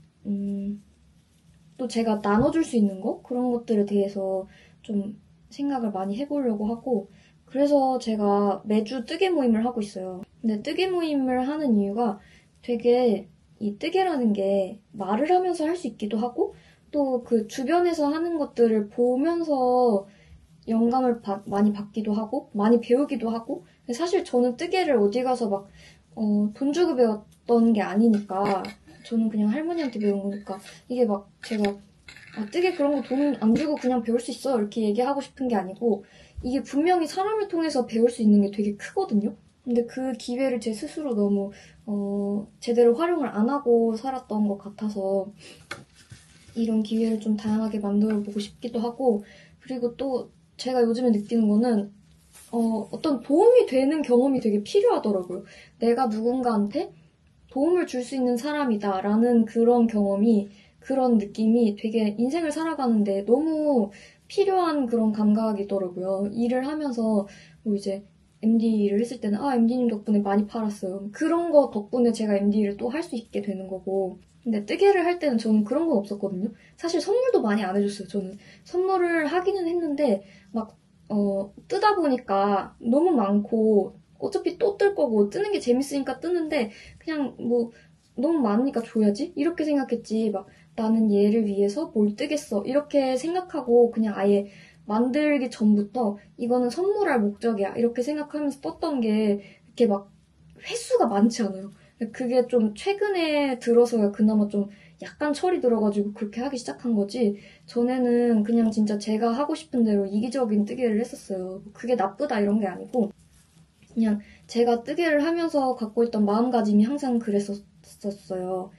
또 제가 나눠줄 수 있는 거? 그런 것들에 대해서 좀 생각을 많이 해보려고 하고, 그래서 제가 매주 뜨개 모임을 하고 있어요. 근데 뜨개 모임을 하는 이유가 되게 이 뜨개라는 게 말을 하면서 할 수 있기도 하고, 또 그 주변에서 하는 것들을 보면서 영감을 많이 받기도 하고 많이 배우기도 하고 근데 사실 저는 뜨개를 어디 가서 막 돈 주고 배웠던 게 아니니까 저는 그냥 할머니한테 배운 거니까 이게 막 제가 뜨개 그런 거 돈 안 주고 그냥 배울 수 있어 이렇게 얘기하고 싶은 게 아니고 이게 분명히 사람을 통해서 배울 수 있는 게 되게 크거든요. 근데 그 기회를 제 스스로 너무 제대로 활용을 안 하고 살았던 것 같아서 이런 기회를 좀 다양하게 만들어 보고 싶기도 하고 그리고 또 제가 요즘에 느끼는 거는 어떤 도움이 되는 경험이 되게 필요하더라고요. 내가 누군가한테 도움을 줄 수 있는 사람이다라는 그런 경험이, 그런 느낌이 되게 인생을 살아가는데 너무 필요한 그런 감각이더라고요. 일을 하면서 뭐 이제 MD를 했을 때는 MD님 덕분에 많이 팔았어요. 그런 거 덕분에 제가 MD를 또 할 수 있게 되는 거고. 근데 뜨개를 할 때는 저는 그런 건 없었거든요. 사실 선물도 많이 안 해줬어요. 저는 선물을 하기는 했는데 막 뜨다 보니까 너무 많고 어차피 또 뜰 거고 뜨는 게 재밌으니까 뜨는데 그냥 뭐 너무 많으니까 줘야지 이렇게 생각했지 막 나는 얘를 위해서 뭘 뜨겠어 이렇게 생각하고 그냥 아예 만들기 전부터 이거는 선물할 목적이야 이렇게 생각하면서 떴던 게 이렇게 막 횟수가 많지 않아요. 그게 좀 최근에 들어서야 그나마 좀 약간 철이 들어가지고 그렇게 하기 시작한 거지 전에는 그냥 진짜 제가 하고 싶은 대로 이기적인 뜨개를 했었어요. 그게 나쁘다 이런 게 아니고 그냥 제가 뜨개를 하면서 갖고 있던 마음가짐이 항상 그랬었어요.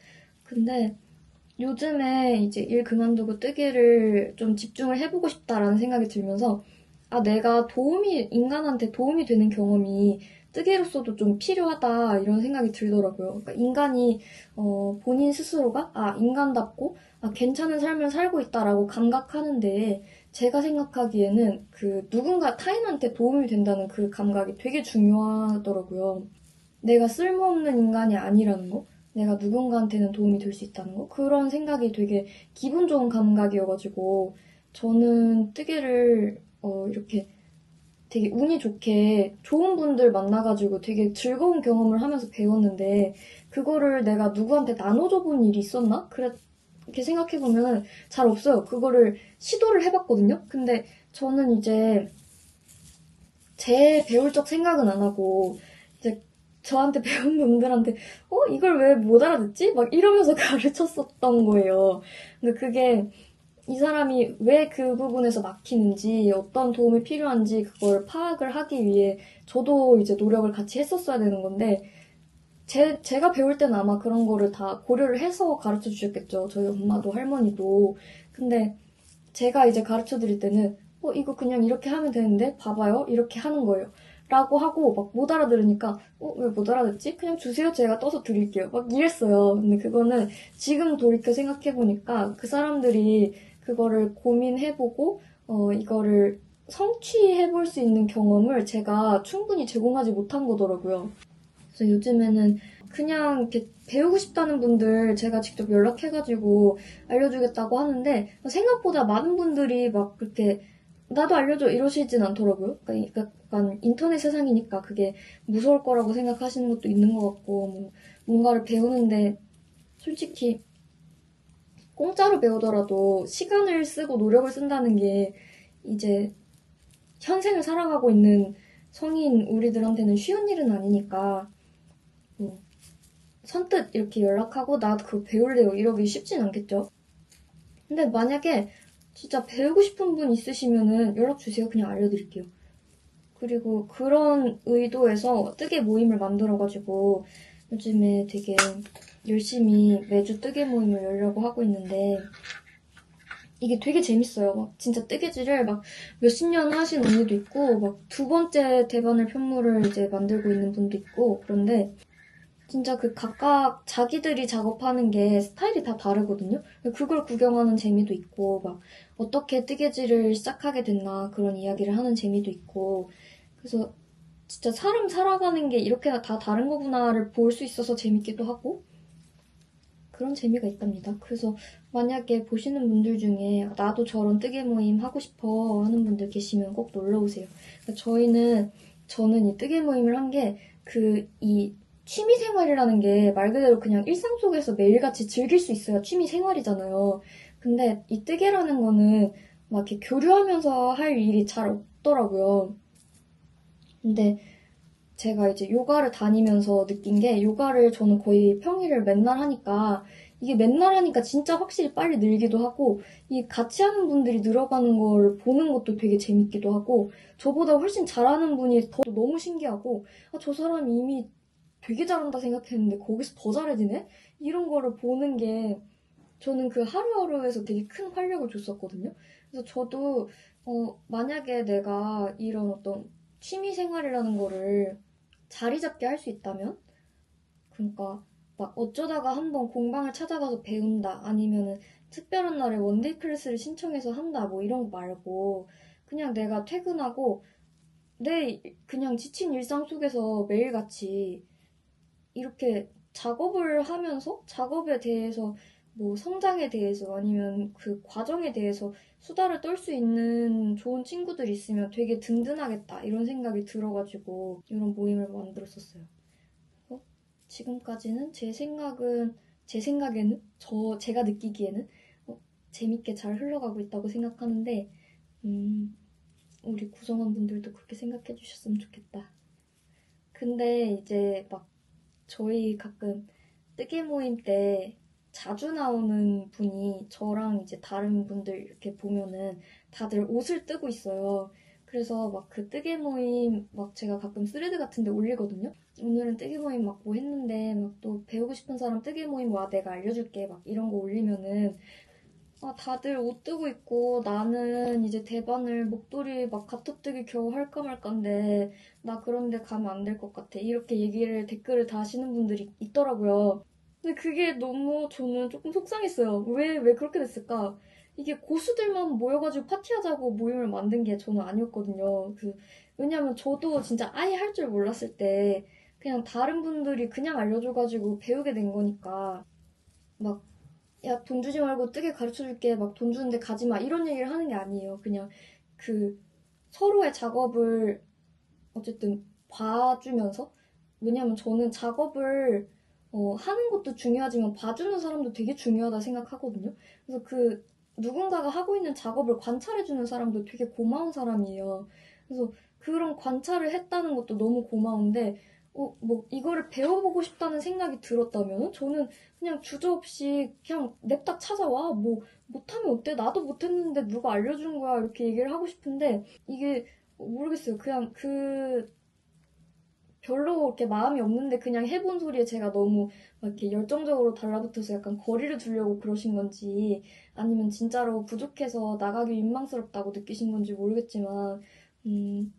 근데 요즘에 이제 일 그만두고 뜨개를 좀 집중을 해보고 싶다라는 생각이 들면서 내가 인간한테 도움이 되는 경험이 뜨개로서도 좀 필요하다 이런 생각이 들더라고요. 그러니까 인간이 본인 스스로가 인간답고 괜찮은 삶을 살고 있다라고 감각하는데 제가 생각하기에는 그 누군가 타인한테 도움이 된다는 그 감각이 되게 중요하더라고요. 내가 쓸모없는 인간이 아니라는 거, 내가 누군가한테는 도움이 될 수 있다는 거, 그런 생각이 되게 기분 좋은 감각이어가지고 저는 뜨개를 이렇게 되게 운이 좋게 좋은 분들 만나가지고 되게 즐거운 경험을 하면서 배웠는데 그거를 내가 누구한테 나눠줘 본 일이 있었나? 이렇게 생각해보면 잘 없어요. 그거를 시도를 해봤거든요. 근데 저는 이제 제 배울 적 생각은 안 하고 이제 저한테 배운 분들한테 이걸 왜 못 알아듣지? 막 이러면서 가르쳤었던 거예요. 근데 그게 이 사람이 왜 그 부분에서 막히는지, 어떤 도움이 필요한지 그걸 파악을 하기 위해 저도 이제 노력을 같이 했었어야 되는 건데, 제가 배울 때는 아마 그런 거를 다 고려를 해서 가르쳐 주셨겠죠. 저희 엄마도 할머니도. 근데 제가 이제 가르쳐 드릴 때는, 이거 그냥 이렇게 하면 되는데, 봐봐요. 이렇게 하는 거예요. 라고 하고 막 못 알아들으니까, 왜 못 알아듣지? 그냥 주세요. 제가 떠서 드릴게요. 막 이랬어요. 근데 그거는 지금 돌이켜 생각해보니까 그 사람들이 그거를 고민해보고, 이거를 성취해볼 수 있는 경험을 제가 충분히 제공하지 못한 거더라고요. 그래서 요즘에는 그냥 이렇게 배우고 싶다는 분들 제가 직접 연락해가지고 알려주겠다고 하는데 생각보다 많은 분들이 막 그렇게 나도 알려줘 이러시진 않더라고요. 그러니까 약간 인터넷 세상이니까 그게 무서울 거라고 생각하시는 것도 있는 것 같고 뭔가를 배우는데 솔직히 공짜로 배우더라도 시간을 쓰고 노력을 쓴다는 게 이제 현생을 살아가고 있는 성인 우리들한테는 쉬운 일은 아니니까 뭐 선뜻 이렇게 연락하고 나 그거 배울래요 이러기 쉽진 않겠죠. 근데 만약에 진짜 배우고 싶은 분 있으시면은 연락 주세요. 그냥 알려드릴게요. 그리고 그런 의도에서 뜨개 모임을 만들어가지고 요즘에 되게 열심히 매주 뜨개 모임을 열려고 하고 있는데 이게 되게 재밌어요. 막 진짜 뜨개질을 막 몇십 년 하신 언니도 있고 막 두 번째 대바늘 편물을 이제 만들고 있는 분도 있고 그런데 진짜 그 각각 자기들이 작업하는 게 스타일이 다 다르거든요. 그걸 구경하는 재미도 있고, 막 어떻게 뜨개질을 시작하게 됐나 그런 이야기를 하는 재미도 있고, 그래서 진짜 사람 살아가는 게 이렇게 다 다른 거구나를 볼 수 있어서 재밌기도 하고, 그런 재미가 있답니다. 그래서 만약에 보시는 분들 중에 나도 저런 뜨개 모임 하고 싶어 하는 분들 계시면 꼭 놀러 오세요. 저는 이 뜨개 모임을 한 게 이 취미 생활이라는 게 말 그대로 그냥 일상 속에서 매일같이 즐길 수 있어야 취미 생활이잖아요. 근데 이 뜨개라는 거는 막 이렇게 교류하면서 할 일이 잘 없더라고요. 근데 제가 이제 요가를 다니면서 느낀 게 요가를 저는 거의 평일을 맨날 하니까 이게 맨날 하니까 진짜 확실히 빨리 늘기도 하고, 이 같이 하는 분들이 늘어가는 걸 보는 것도 되게 재밌기도 하고, 저보다 훨씬 잘하는 분이 더 너무 신기하고, 아, 저 사람이 이미 되게 잘한다 생각했는데 거기서 더 잘해지네? 이런 거를 보는 게 저는 그 하루하루에서 되게 큰 활력을 줬었거든요. 그래서 저도 만약에 내가 이런 어떤 취미 생활이라는 거를 자리 잡게 할 수 있다면, 그러니까 막 어쩌다가 한번 공방을 찾아가서 배운다, 아니면은 특별한 날에 원데이 클래스를 신청해서 한다, 뭐 이런 거 말고 그냥 내가 퇴근하고 내 그냥 지친 일상 속에서 매일같이 이렇게 작업을 하면서 작업에 대해서 뭐 성장에 대해서 아니면 그 과정에 대해서 수다를 떨 수 있는 좋은 친구들이 있으면 되게 든든하겠다 이런 생각이 들어가지고 이런 모임을 만들었었어요. 어? 지금까지는 제 생각에는 제가 느끼기에는 재밌게 잘 흘러가고 있다고 생각하는데 음, 우리 구성원분들도 그렇게 생각해 주셨으면 좋겠다. 근데 이제 막 저희 가끔 뜨개 모임 때 자주 나오는 분이 저랑 이제 다른 분들 이렇게 보면은 다들 옷을 뜨고 있어요. 그래서 막 그 뜨개 모임 막 제가 가끔 스레드 같은 데 올리거든요. 오늘은 뜨개 모임 막 뭐 했는데 막 또 배우고 싶은 사람 뜨개 모임 와 내가 알려줄게 막 이런 거 올리면은 아, 다들 옷 뜨고 있고 나는 이제 대반을 목도리 막 가톱뜨기 겨우 할까 말까인데 나 그런데 가면 안 될 것 같아. 이렇게 댓글을 다 하시는 분들이 있더라고요. 근데 그게 너무 저는 조금 속상했어요. 왜 그렇게 됐을까? 이게 고수들만 모여가지고 파티하자고 모임을 만든 게 저는 아니었거든요. 왜냐면 저도 진짜 아예 할 줄 몰랐을 때 그냥 다른 분들이 그냥 알려줘가지고 배우게 된 거니까 막 야, 돈 주지 말고 뜨개 가르쳐 줄게. 막 돈 주는데 가지 마. 이런 얘기를 하는 게 아니에요. 그냥 그 서로의 작업을 어쨌든 봐주면서. 왜냐면 저는 작업을 하는 것도 중요하지만 봐주는 사람도 되게 중요하다 생각하거든요. 그래서 누군가가 하고 있는 작업을 관찰해주는 사람도 되게 고마운 사람이에요. 그래서 그런 관찰을 했다는 것도 너무 고마운데, 뭐, 이거를 배워보고 싶다는 생각이 들었다면, 저는 그냥 주저없이 그냥 냅다 찾아와. 뭐, 못하면 어때? 나도 못했는데 누가 알려준 거야. 이렇게 얘기를 하고 싶은데, 이게 모르겠어요. 그냥 별로 이렇게 마음이 없는데 그냥 해본 소리에 제가 너무 막 이렇게 열정적으로 달라붙어서 약간 거리를 두려고 그러신 건지 아니면 진짜로 부족해서 나가기 민망스럽다고 느끼신 건지 모르겠지만 음,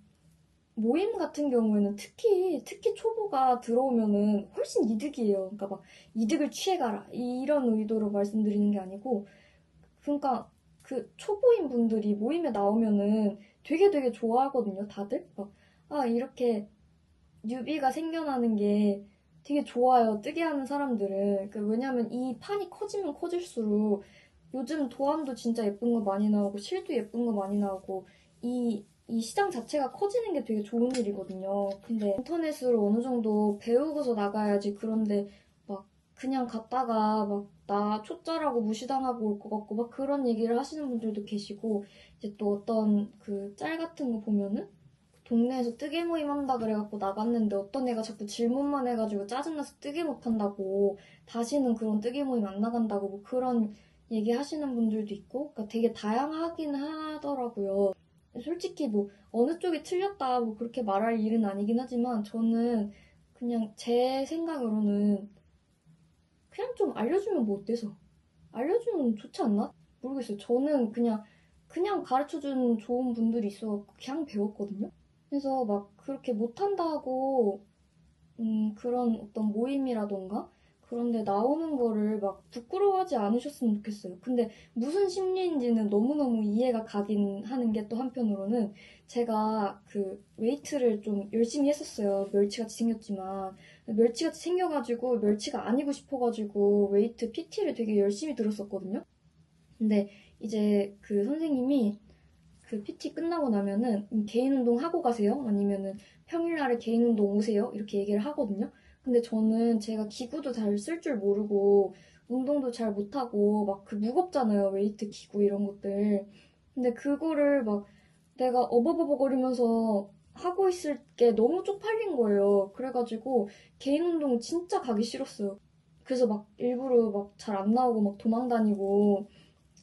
모임 같은 경우에는 특히 초보가 들어오면은 훨씬 이득이에요. 그러니까 막 이득을 취해가라 이런 의도로 말씀드리는 게 아니고 그러니까 그 초보인 분들이 모임에 나오면은 되게 좋아하거든요. 다들 막 아, 이렇게 뉴비가 생겨나는 게 되게 좋아요. 뜨게 하는 사람들은. 왜냐면 이 판이 커지면 커질수록 요즘 도안도 진짜 예쁜 거 많이 나오고 실도 예쁜 거 많이 나오고 이 시장 자체가 커지는 게 되게 좋은 일이거든요. 근데 인터넷으로 어느 정도 배우고서 나가야지. 그런데 막 그냥 갔다가 막 나 초짜라고 무시당하고 올 것 같고 막 그런 얘기를 하시는 분들도 계시고 이제 또 어떤 그 짤 같은 거 보면은 동네에서 뜨개 모임 한다 그래갖고 나갔는데 어떤 애가 자꾸 질문만 해가지고 짜증나서 뜨개 못한다고 다시는 그런 뜨개 모임 안 나간다고 뭐 그런 얘기 하시는 분들도 있고 그러니까 되게 다양하긴 하더라고요. 솔직히 뭐 어느 쪽이 틀렸다 뭐 그렇게 말할 일은 아니긴 하지만 저는 그냥 제 생각으로는 그냥 좀 알려주면 뭐 어때서? 알려주면 좋지 않나? 모르겠어요. 저는 그냥 가르쳐주는 좋은 분들이 있어서 그냥 배웠거든요. 그래서 막 그렇게 못한다고 그런 어떤 모임이라던가 그런 데 나오는 거를 막 부끄러워하지 않으셨으면 좋겠어요. 근데 무슨 심리인지는 너무너무 이해가 가긴 하는 게 또 한편으로는 제가 그 웨이트를 좀 열심히 했었어요. 멸치같이 생겼지만 멸치같이 생겨가지고 멸치가 아니고 싶어가지고 웨이트 PT를 되게 열심히 들었었거든요. 근데 이제 그 선생님이 그 PT 끝나고 나면은 개인 운동 하고 가세요? 아니면은 평일날에 개인 운동 오세요? 이렇게 얘기를 하거든요. 근데 저는 제가 기구도 잘 쓸 줄 모르고 운동도 잘 못하고 막 그 무겁잖아요. 웨이트 기구 이런 것들. 근데 그거를 막 내가 어버버버거리면서 하고 있을 게 너무 쪽팔린 거예요. 그래가지고 개인 운동 진짜 가기 싫었어요. 그래서 막 일부러 막 잘 안 나오고 막 도망 다니고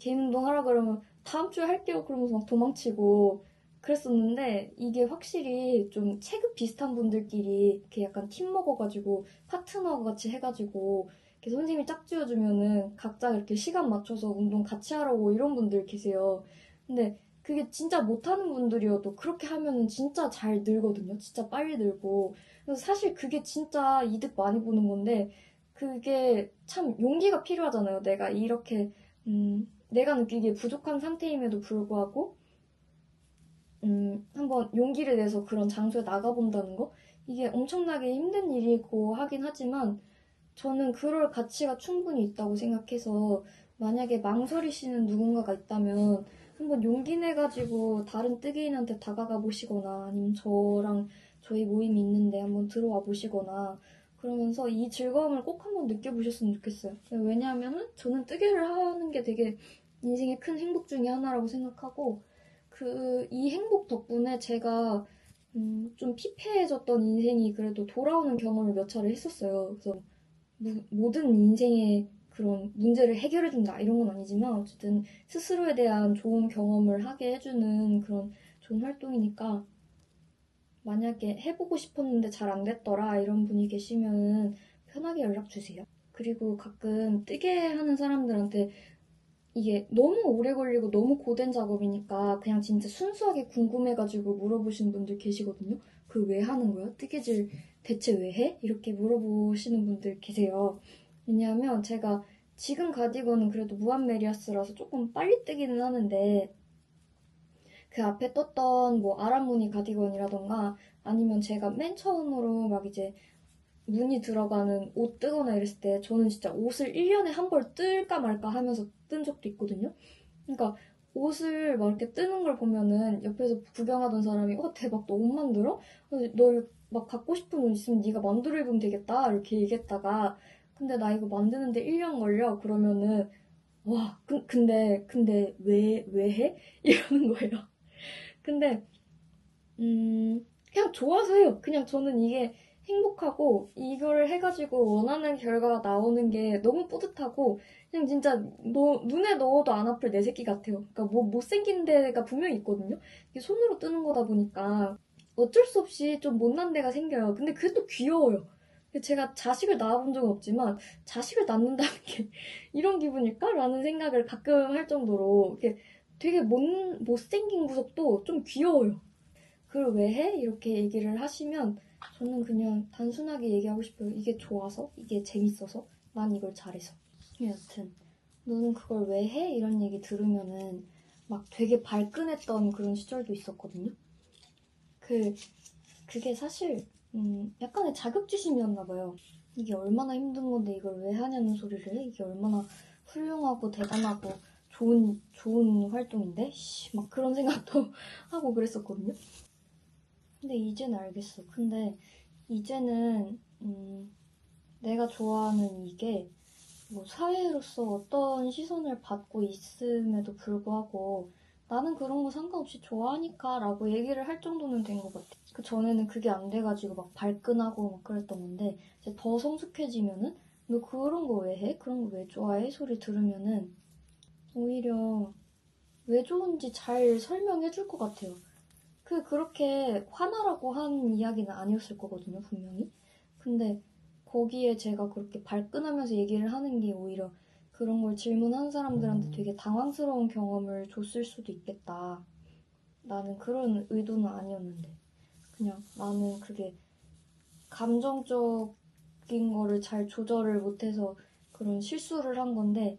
개인 운동 하라 그러면 다음 주에 할게요 그러면서 막 도망치고 그랬었는데 이게 확실히 좀 체급 비슷한 분들끼리 이렇게 약간 팀 먹어가지고 파트너 같이 해가지고 이렇게 선생님이 짝지어주면은 각자 이렇게 시간 맞춰서 운동 같이 하라고 이런 분들 계세요. 근데 그게 진짜 못하는 분들이어도 그렇게 하면은 진짜 잘 늘거든요. 진짜 빨리 늘고. 그래서 사실 그게 진짜 이득 많이 보는 건데 그게 참 용기가 필요하잖아요. 내가 이렇게 내가 느끼기에 부족한 상태임에도 불구하고 한번 용기를 내서 그런 장소에 나가본다는 거 이게 엄청나게 힘든 일이고 하긴 하지만 저는 그럴 가치가 충분히 있다고 생각해서 만약에 망설이시는 누군가가 있다면 한번 용기 내가지고 다른 뜨개인한테 다가가 보시거나 아니면 저랑 저희 모임이 있는데 한번 들어와 보시거나 그러면서 이 즐거움을 꼭 한번 느껴보셨으면 좋겠어요. 왜냐하면은 저는 뜨개를 하는 게 되게 인생의 큰 행복 중에 하나라고 생각하고 이 행복 덕분에 제가 좀 피폐해졌던 인생이 그래도 돌아오는 경험을 몇 차례 했었어요. 그래서 모든 인생의 그런 문제를 해결해준다 이런 건 아니지만 어쨌든 스스로에 대한 좋은 경험을 하게 해주는 그런 좋은 활동이니까 만약에 해보고 싶었는데 잘 안 됐더라 이런 분이 계시면 편하게 연락 주세요. 그리고 가끔 뜨개 하는 사람들한테 이게 너무 오래 걸리고 너무 고된 작업이니까 그냥 진짜 순수하게 궁금해가지고 물어보시는 분들 계시거든요. 그 왜 하는 거야? 뜨개질 대체 왜 해? 이렇게 물어보시는 분들 계세요. 왜냐하면 제가 지금 가디건은 그래도 무한 메리아스라서 조금 빨리 뜨기는 하는데 그 앞에 떴던 뭐 아랍무늬 가디건이라던가 아니면 제가 맨 처음으로 막 이제 무늬 들어가는 옷 뜨거나 이랬을 때 저는 진짜 옷을 1년에 한 벌 뜰까 말까 하면서 뜬 적도 있거든요. 그러니까 옷을 막 이렇게 뜨는 걸 보면은 옆에서 구경하던 사람이 대박 너 옷 만들어? 너 막 갖고 싶은 옷 있으면 네가 만들어 입으면 되겠다 이렇게 얘기했다가 근데 나 이거 만드는데 1년 걸려 그러면은 와 근데 왜 해? 이러는 거예요. 근데 그냥 좋아서 해요. 그냥 저는 이게 행복하고 이걸 해가지고 원하는 결과가 나오는 게 너무 뿌듯하고 그냥 진짜 눈에 넣어도 안 아플 내 새끼 같아요. 그러니까 뭐 못생긴 데가 분명히 있거든요. 이게 손으로 뜨는 거다 보니까 어쩔 수 없이 좀 못난 데가 생겨요. 근데 그게 또 귀여워요. 제가 자식을 낳아본 적은 없지만 자식을 낳는다는 게 이런 기분일까? 라는 생각을 가끔 할 정도로 이게 되게 못생긴 구석도 좀 귀여워요. 그걸 왜 해? 이렇게 얘기를 하시면 저는 그냥 단순하게 얘기하고 싶어요. 이게 좋아서, 이게 재밌어서, 난 이걸 잘해서. 여튼 너는 그걸 왜 해? 이런 얘기 들으면은 막 되게 발끈했던 그런 시절도 있었거든요. 그게 사실 약간의 자격지심이었나 봐요. 이게 얼마나 힘든 건데 이걸 왜 하냐는 소리를 해? 이게 얼마나 훌륭하고 대단하고 좋은 활동인데? 막 그런 생각도 하고 그랬었거든요. 근데 이제는 알겠어. 근데 이제는 내가 좋아하는 이게 뭐 사회로서 어떤 시선을 받고 있음에도 불구하고 나는 그런 거 상관없이 좋아하니까 라고 얘기를 할 정도는 된 것 같아. 그 전에는 그게 안 돼가지고 막 발끈하고 막 그랬던 건데 이제 더 성숙해지면은 너 그런 거 왜 해? 그런 거 왜 좋아해? 소리 들으면은 오히려 왜 좋은지 잘 설명해 줄 것 같아요. 그렇게 화나라고 한 이야기는 아니었을 거거든요, 분명히. 근데 거기에 제가 그렇게 발끈하면서 얘기를 하는 게 오히려 그런 걸 질문한 사람들한테 되게 당황스러운 경험을 줬을 수도 있겠다. 나는 그런 의도는 아니었는데. 그냥 나는 그게 감정적인 거를 잘 조절을 못해서 그런 실수를 한 건데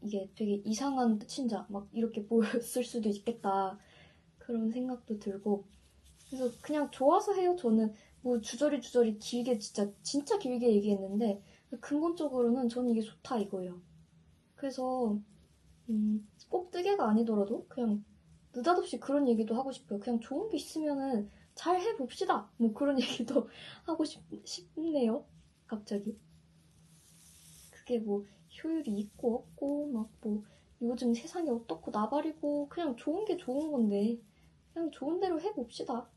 이게 되게 이상한 뜻인자 막 이렇게 보였을 수도 있겠다. 그런 생각도 들고 그래서 그냥 좋아서 해요. 저는 뭐 주저리 길게 진짜 길게 얘기했는데 근본적으로는 저는 이게 좋다 이거예요. 그래서 꼭 뜨개가 아니더라도 그냥 느닷없이 그런 얘기도 하고 싶어요. 그냥 좋은 게 있으면은 잘 해봅시다. 뭐 그런 얘기도 하고 싶네요. 갑자기. 그게 뭐 효율이 있고 없고 막 뭐 요즘 세상이 어떻고 나발이고 그냥 좋은 게 좋은 건데 그냥 좋은 대로 해봅시다.